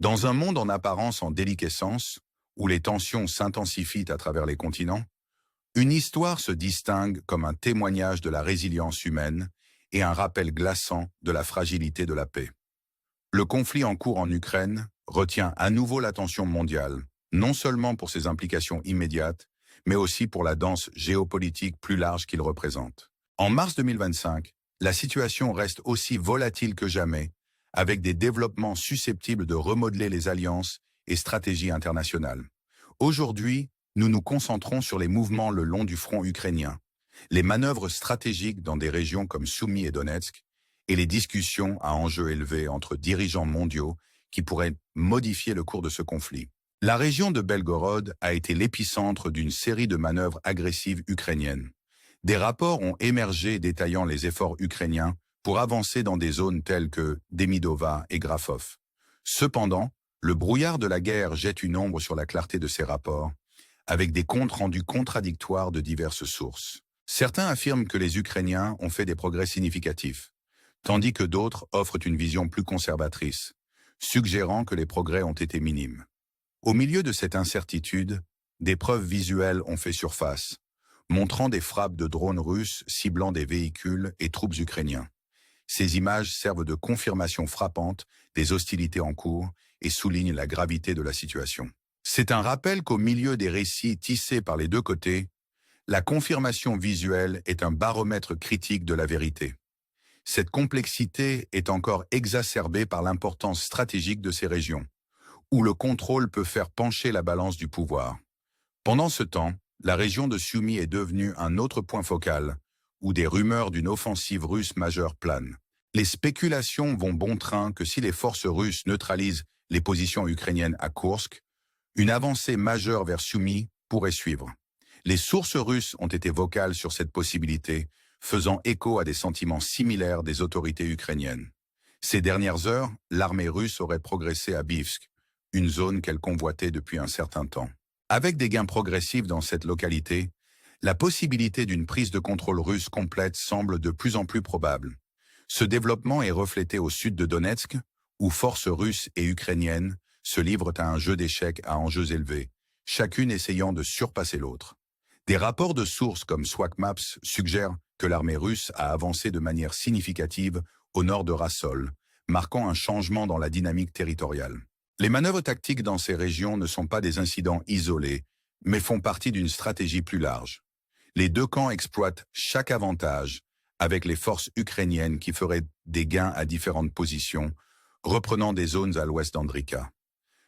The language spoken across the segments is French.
Dans un monde en apparence en déliquescence, où les tensions s'intensifient à travers les continents, une histoire se distingue comme un témoignage de la résilience humaine et un rappel glaçant de la fragilité de la paix. Le conflit en cours en Ukraine retient à nouveau l'attention mondiale, non seulement pour ses implications immédiates, mais aussi pour la danse géopolitique plus large qu'il représente. En mars 2025, la situation reste aussi volatile que jamais, avec des développements susceptibles de remodeler les alliances et stratégies internationales. Aujourd'hui, nous nous concentrons sur les mouvements le long du front ukrainien, les manœuvres stratégiques dans des régions comme Soumy et Donetsk, et les discussions à enjeux élevés entre dirigeants mondiaux qui pourraient modifier le cours de ce conflit. La région de Belgorod a été l'épicentre d'une série de manœuvres agressives ukrainiennes. Des rapports ont émergé détaillant les efforts ukrainiens pour avancer dans des zones telles que Demidova et Grafov. Cependant, le brouillard de la guerre jette une ombre sur la clarté de ces rapports, avec des comptes rendus contradictoires de diverses sources. Certains affirment que les Ukrainiens ont fait des progrès significatifs, tandis que d'autres offrent une vision plus conservatrice, suggérant que les progrès ont été minimes. Au milieu de cette incertitude, des preuves visuelles ont fait surface, montrant des frappes de drones russes ciblant des véhicules et troupes ukrainiens. Ces images servent de confirmation frappante des hostilités en cours et soulignent la gravité de la situation. C'est un rappel qu'au milieu des récits tissés par les deux côtés, la confirmation visuelle est un baromètre critique de la vérité. Cette complexité est encore exacerbée par l'importance stratégique de ces régions, où le contrôle peut faire pencher la balance du pouvoir. Pendant ce temps, la région de Soumy est devenue un autre point focal, où des rumeurs d'une offensive russe majeure planent. Les spéculations vont bon train que si les forces russes neutralisent les positions ukrainiennes à Koursk, une avancée majeure vers Soumy pourrait suivre. Les sources russes ont été vocales sur cette possibilité, faisant écho à des sentiments similaires des autorités ukrainiennes. Ces dernières heures, l'armée russe aurait progressé à Bivsk, une zone qu'elle convoitait depuis un certain temps. Avec des gains progressifs dans cette localité, la possibilité d'une prise de contrôle russe complète semble de plus en plus probable. Ce développement est reflété au sud de Donetsk, où forces russes et ukrainiennes se livrent à un jeu d'échecs à enjeux élevés, chacune essayant de surpasser l'autre. Des rapports de sources comme Swakmaps suggèrent que l'armée russe a avancé de manière significative au nord de Rassol, marquant un changement dans la dynamique territoriale. Les manœuvres tactiques dans ces régions ne sont pas des incidents isolés, mais font partie d'une stratégie plus large. Les deux camps exploitent chaque avantage, avec les forces ukrainiennes qui feraient des gains à différentes positions, reprenant des zones à l'ouest d'Andrika.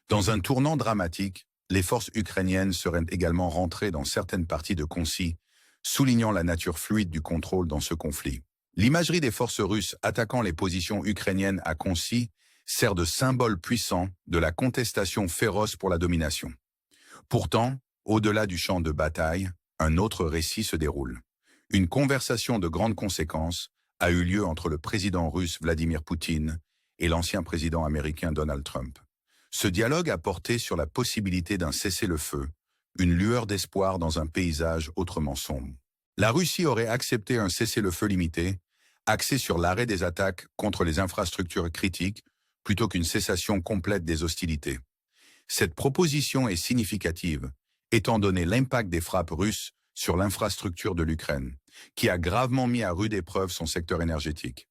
Dans un tournant dramatique, les forces ukrainiennes seraient également rentrées dans certaines parties de Konsy, soulignant la nature fluide du contrôle dans ce conflit. L'imagerie des forces russes attaquant les positions ukrainiennes à Konsy sert de symbole puissant de la contestation féroce pour la domination. Pourtant, au-delà du champ de bataille, un autre récit se déroule. Une conversation de grandes conséquences a eu lieu entre le président russe Vladimir Poutine et l'ancien président américain Donald Trump. Ce dialogue a porté sur la possibilité d'un cessez-le-feu, une lueur d'espoir dans un paysage autrement sombre. La Russie aurait accepté un cessez-le-feu limité, axé sur l'arrêt des attaques contre les infrastructures critiques, plutôt qu'une cessation complète des hostilités. Cette proposition est significative, étant donné l'impact des frappes russes sur l'infrastructure de l'Ukraine, qui a gravement mis à rude épreuve son secteur énergétique.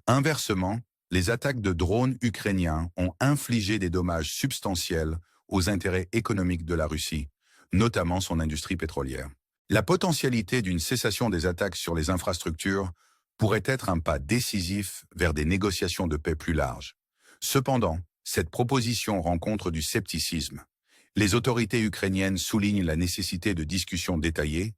Inversement, les attaques de drones ukrainiens ont infligé des dommages substantiels aux intérêts économiques de la Russie, notamment son industrie pétrolière. La potentialité d'une cessation des attaques sur les infrastructures pourrait être un pas décisif vers des négociations de paix plus larges. Cependant, cette proposition rencontre du scepticisme. Les autorités ukrainiennes soulignent la nécessité de discussions détaillées,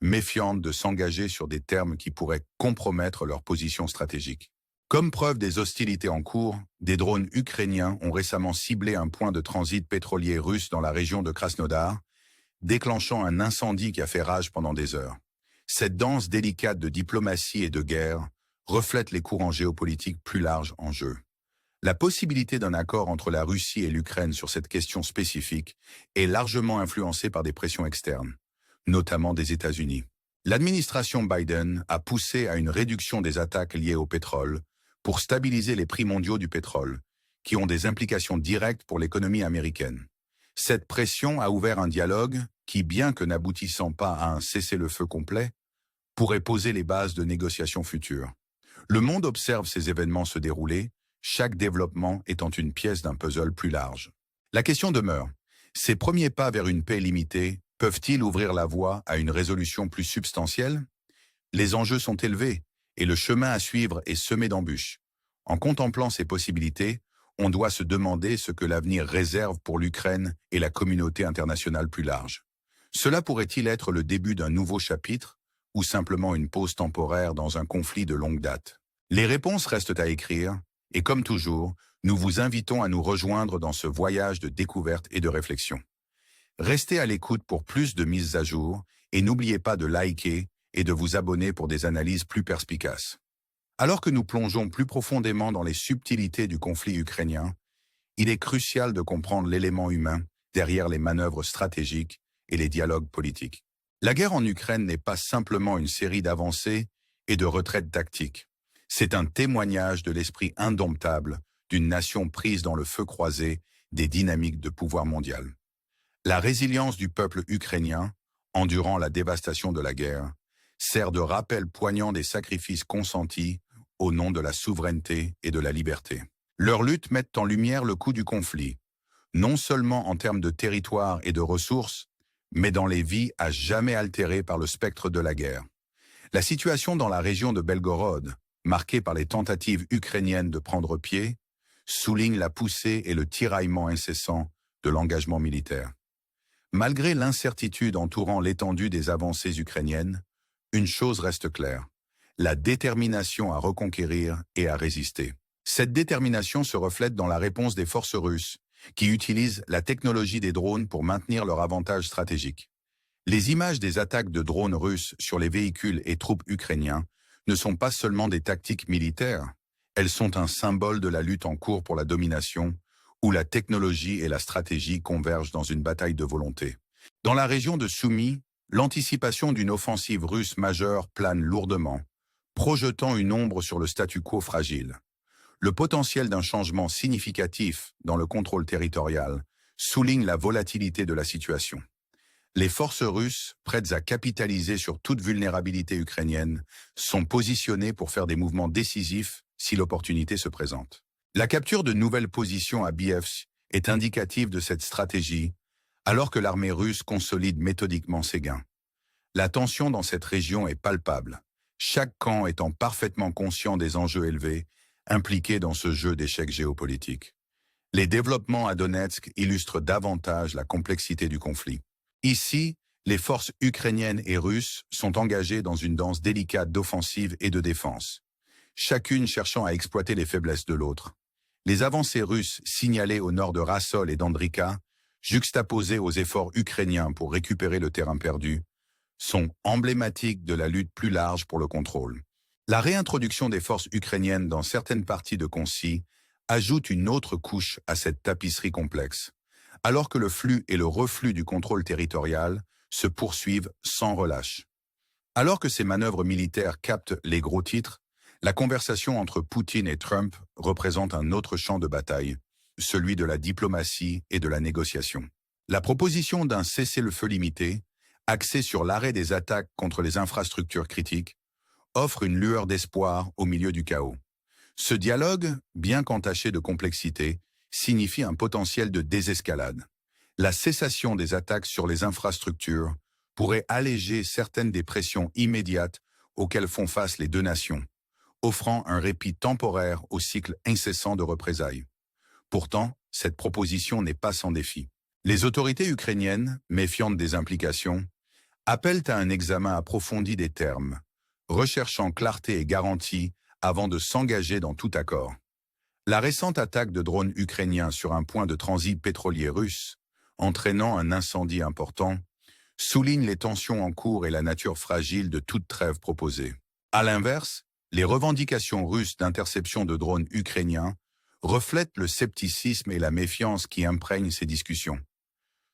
méfiantes de s'engager sur des termes qui pourraient compromettre leur position stratégique. Comme preuve des hostilités en cours, des drones ukrainiens ont récemment ciblé un point de transit pétrolier russe dans la région de Krasnodar, déclenchant un incendie qui a fait rage pendant des heures. Cette danse délicate de diplomatie et de guerre reflète les courants géopolitiques plus larges en jeu. La possibilité d'un accord entre la Russie et l'Ukraine sur cette question spécifique est largement influencée par des pressions externes, notamment des États-Unis. L'administration Biden a poussé à une réduction des attaques liées au pétrole pour stabiliser les prix mondiaux du pétrole, qui ont des implications directes pour l'économie américaine. Cette pression a ouvert un dialogue qui, bien que n'aboutissant pas à un cessez-le-feu complet, pourrait poser les bases de négociations futures. Le monde observe ces événements se dérouler, chaque développement étant une pièce d'un puzzle plus large. La question demeure, ces premiers pas vers une paix limitée peuvent-ils ouvrir la voie à une résolution plus substantielle? Les enjeux sont élevés et le chemin à suivre est semé d'embûches. En contemplant ces possibilités, on doit se demander ce que l'avenir réserve pour l'Ukraine et la communauté internationale plus large. Cela pourrait-il être le début d'un nouveau chapitre ou simplement une pause temporaire dans un conflit de longue date? Les réponses restent à écrire et comme toujours, nous vous invitons à nous rejoindre dans ce voyage de découverte et de réflexion. Restez à l'écoute pour plus de mises à jour et n'oubliez pas de liker et de vous abonner pour des analyses plus perspicaces. Alors que nous plongeons plus profondément dans les subtilités du conflit ukrainien, il est crucial de comprendre l'élément humain derrière les manœuvres stratégiques et les dialogues politiques. La guerre en Ukraine n'est pas simplement une série d'avancées et de retraites tactiques. C'est un témoignage de l'esprit indomptable d'une nation prise dans le feu croisé des dynamiques de pouvoir mondial. La résilience du peuple ukrainien, endurant la dévastation de la guerre, sert de rappel poignant des sacrifices consentis au nom de la souveraineté et de la liberté. Leurs luttes mettent en lumière le coût du conflit, non seulement en termes de territoire et de ressources, mais dans les vies à jamais altérées par le spectre de la guerre. La situation dans la région de Belgorod, marquée par les tentatives ukrainiennes de prendre pied, souligne la poussée et le tiraillement incessant de l'engagement militaire. Malgré l'incertitude entourant l'étendue des avancées ukrainiennes, une chose reste claire, la détermination à reconquérir et à résister. Cette détermination se reflète dans la réponse des forces russes, qui utilisent la technologie des drones pour maintenir leur avantage stratégique. Les images des attaques de drones russes sur les véhicules et troupes ukrainiens ne sont pas seulement des tactiques militaires, elles sont un symbole de la lutte en cours pour la domination, où la technologie et la stratégie convergent dans une bataille de volonté. Dans la région de Soumy, l'anticipation d'une offensive russe majeure plane lourdement, projetant une ombre sur le statu quo fragile. Le potentiel d'un changement significatif dans le contrôle territorial souligne la volatilité de la situation. Les forces russes, prêtes à capitaliser sur toute vulnérabilité ukrainienne, sont positionnées pour faire des mouvements décisifs si l'opportunité se présente. La capture de nouvelles positions à Bievsk est indicative de cette stratégie, alors que l'armée russe consolide méthodiquement ses gains. La tension dans cette région est palpable, chaque camp étant parfaitement conscient des enjeux élevés impliqués dans ce jeu d'échecs géopolitiques. Les développements à Donetsk illustrent davantage la complexité du conflit. Ici, les forces ukrainiennes et russes sont engagées dans une danse délicate d'offensive et de défense, chacune cherchant à exploiter les faiblesses de l'autre. Les avancées russes signalées au nord de Rassol et d'Andrika, juxtaposées aux efforts ukrainiens pour récupérer le terrain perdu, sont emblématiques de la lutte plus large pour le contrôle. La réintroduction des forces ukrainiennes dans certaines parties de Concy ajoute une autre couche à cette tapisserie complexe, alors que le flux et le reflux du contrôle territorial se poursuivent sans relâche. Alors que ces manœuvres militaires captent les gros titres, la conversation entre Poutine et Trump représente un autre champ de bataille, celui de la diplomatie et de la négociation. La proposition d'un cessez-le-feu limité, axé sur l'arrêt des attaques contre les infrastructures critiques, offre une lueur d'espoir au milieu du chaos. Ce dialogue, bien qu'entaché de complexité, signifie un potentiel de désescalade. La cessation des attaques sur les infrastructures pourrait alléger certaines des pressions immédiates auxquelles font face les deux nations, offrant un répit temporaire au cycle incessant de représailles. Pourtant, cette proposition n'est pas sans défi. Les autorités ukrainiennes, méfiantes des implications, appellent à un examen approfondi des termes, recherchant clarté et garantie avant de s'engager dans tout accord. La récente attaque de drones ukrainiens sur un point de transit pétrolier russe, entraînant un incendie important, souligne les tensions en cours et la nature fragile de toute trêve proposée. À l'inverse, les revendications russes d'interception de drones ukrainiens reflètent le scepticisme et la méfiance qui imprègnent ces discussions.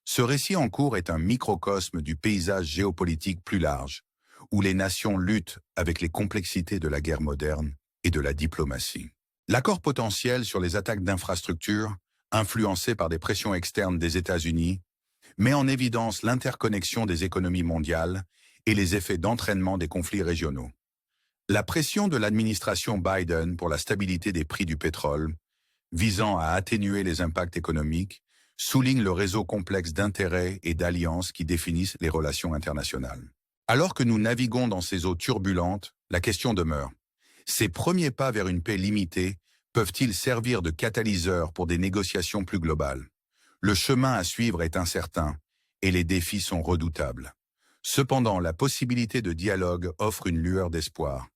Ce récit en cours est un microcosme du paysage géopolitique plus large, où les nations luttent avec les complexités de la guerre moderne et de la diplomatie. L'accord potentiel sur les attaques d'infrastructures, influencées par des pressions externes des États-Unis, met en évidence l'interconnexion des économies mondiales et les effets d'entraînement des conflits régionaux. La pression de l'administration Biden pour la stabilité des prix du pétrole, visant à atténuer les impacts économiques, souligne le réseau complexe d'intérêts et d'alliances qui définissent les relations internationales. Alors que nous naviguons dans ces eaux turbulentes, la question demeure. Ces premiers pas vers une paix limitée peuvent-ils servir de catalyseur pour des négociations plus globales? Le chemin à suivre est incertain et les défis sont redoutables. Cependant, la possibilité de dialogue offre une lueur d'espoir,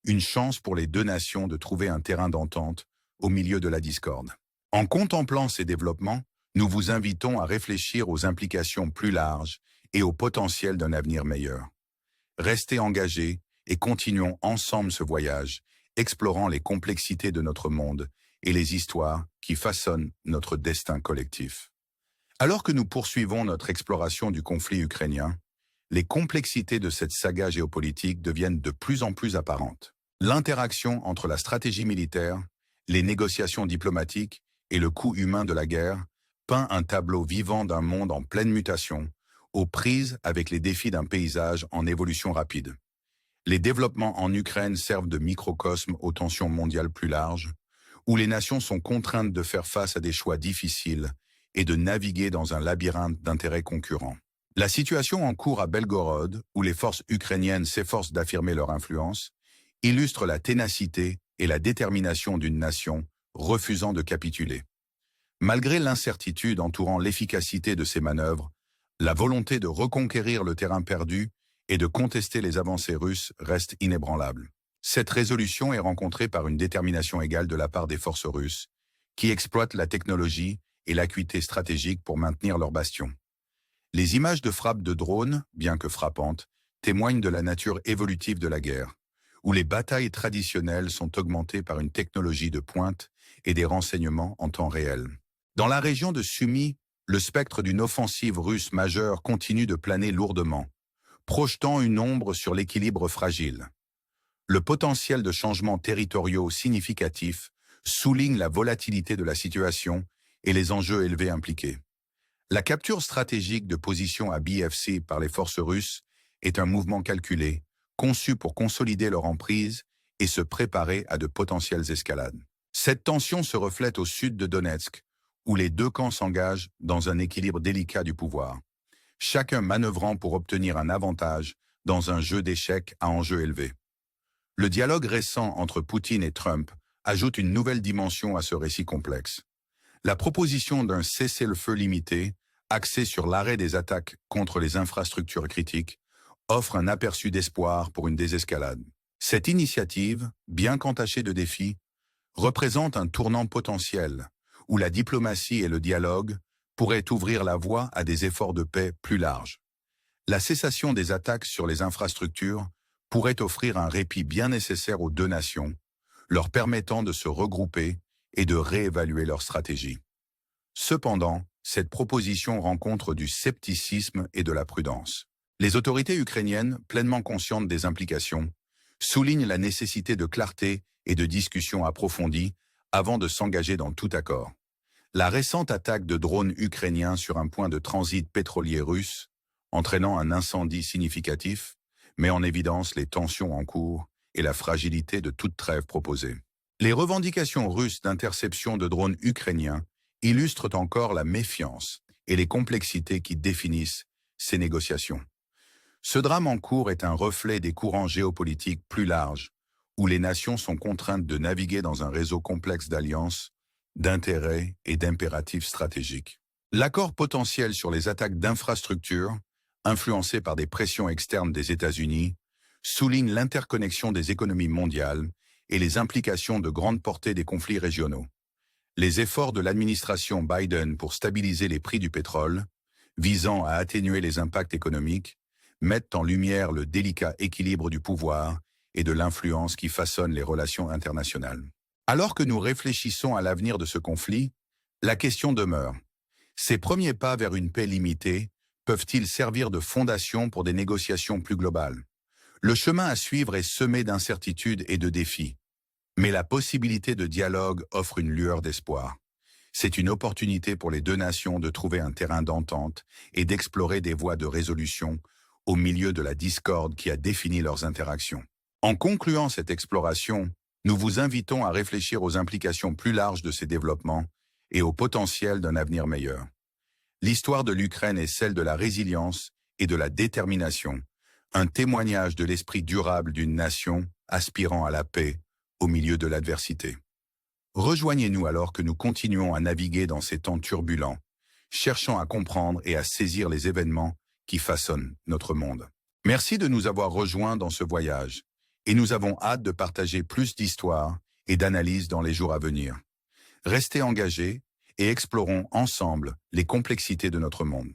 une chance pour les deux nations de trouver un terrain d'entente au milieu de la discorde. En contemplant ces développements, nous vous invitons à réfléchir aux implications plus larges et au potentiel d'un avenir meilleur. Restez engagés et continuons ensemble ce voyage, explorant les complexités de notre monde et les histoires qui façonnent notre destin collectif. Alors que nous poursuivons notre exploration du conflit ukrainien, les complexités de cette saga géopolitique deviennent de plus en plus apparentes. L'interaction entre la stratégie militaire, les négociations diplomatiques et le coût humain de la guerre peint un tableau vivant d'un monde en pleine mutation, aux prises avec les défis d'un paysage en évolution rapide. Les développements en Ukraine servent de microcosme aux tensions mondiales plus larges, où les nations sont contraintes de faire face à des choix difficiles et de naviguer dans un labyrinthe d'intérêts concurrents. La situation en cours à Belgorod, où les forces ukrainiennes s'efforcent d'affirmer leur influence, illustre la ténacité et la détermination d'une nation refusant de capituler. Malgré l'incertitude entourant l'efficacité de ces manœuvres, la volonté de reconquérir le terrain perdu et de contester les avancées russes reste inébranlable. Cette résolution est rencontrée par une détermination égale de la part des forces russes, qui exploitent la technologie et l'acuité stratégique pour maintenir leur bastion. Les images de frappes de drones, bien que frappantes, témoignent de la nature évolutive de la guerre, où les batailles traditionnelles sont augmentées par une technologie de pointe et des renseignements en temps réel. Dans la région de Sumy, le spectre d'une offensive russe majeure continue de planer lourdement, projetant une ombre sur l'équilibre fragile. Le potentiel de changements territoriaux significatifs souligne la volatilité de la situation et les enjeux élevés impliqués. La capture stratégique de position à BFC par les forces russes est un mouvement calculé, conçu pour consolider leur emprise et se préparer à de potentielles escalades. Cette tension se reflète au sud de Donetsk, où les deux camps s'engagent dans un équilibre délicat du pouvoir, chacun manœuvrant pour obtenir un avantage dans un jeu d'échecs à enjeux élevés. Le dialogue récent entre Poutine et Trump ajoute une nouvelle dimension à ce récit complexe. La proposition d'un cessez-le-feu limité, axé sur l'arrêt des attaques contre les infrastructures critiques, offre un aperçu d'espoir pour une désescalade. Cette initiative, bien qu'entachée de défis, représente un tournant potentiel, où la diplomatie et le dialogue pourraient ouvrir la voie à des efforts de paix plus larges. La cessation des attaques sur les infrastructures pourrait offrir un répit bien nécessaire aux deux nations, leur permettant de se regrouper et de réévaluer leur stratégie. Cependant, cette proposition rencontre du scepticisme et de la prudence. Les autorités ukrainiennes, pleinement conscientes des implications, soulignent la nécessité de clarté et de discussions approfondies avant de s'engager dans tout accord. La récente attaque de drones ukrainiens sur un point de transit pétrolier russe, entraînant un incendie significatif, met en évidence les tensions en cours et la fragilité de toute trêve proposée. Les revendications russes d'interception de drones ukrainiens illustrent encore la méfiance et les complexités qui définissent ces négociations. Ce drame en cours est un reflet des courants géopolitiques plus larges, où les nations sont contraintes de naviguer dans un réseau complexe d'alliances, d'intérêts et d'impératifs stratégiques. L'accord potentiel sur les attaques d'infrastructures, influencé par des pressions externes des États-Unis, souligne l'interconnexion des économies mondiales et les implications de grande portée des conflits régionaux. Les efforts de l'administration Biden pour stabiliser les prix du pétrole, visant à atténuer les impacts économiques, mettent en lumière le délicat équilibre du pouvoir et de l'influence qui façonne les relations internationales. Alors que nous réfléchissons à l'avenir de ce conflit, la question demeure. Ces premiers pas vers une paix limitée peuvent-ils servir de fondation pour des négociations plus globales? Le chemin à suivre est semé d'incertitudes et de défis. Mais la possibilité de dialogue offre une lueur d'espoir. C'est une opportunité pour les deux nations de trouver un terrain d'entente et d'explorer des voies de résolution au milieu de la discorde qui a défini leurs interactions. En concluant cette exploration, nous vous invitons à réfléchir aux implications plus larges de ces développements et au potentiel d'un avenir meilleur. L'histoire de l'Ukraine est celle de la résilience et de la détermination, un témoignage de l'esprit durable d'une nation aspirant à la paix au milieu de l'adversité. Rejoignez-nous alors que nous continuons à naviguer dans ces temps turbulents, cherchant à comprendre et à saisir les événements qui façonnent notre monde. Merci de nous avoir rejoints dans ce voyage, et nous avons hâte de partager plus d'histoires et d'analyses dans les jours à venir. Restez engagés et explorons ensemble les complexités de notre monde.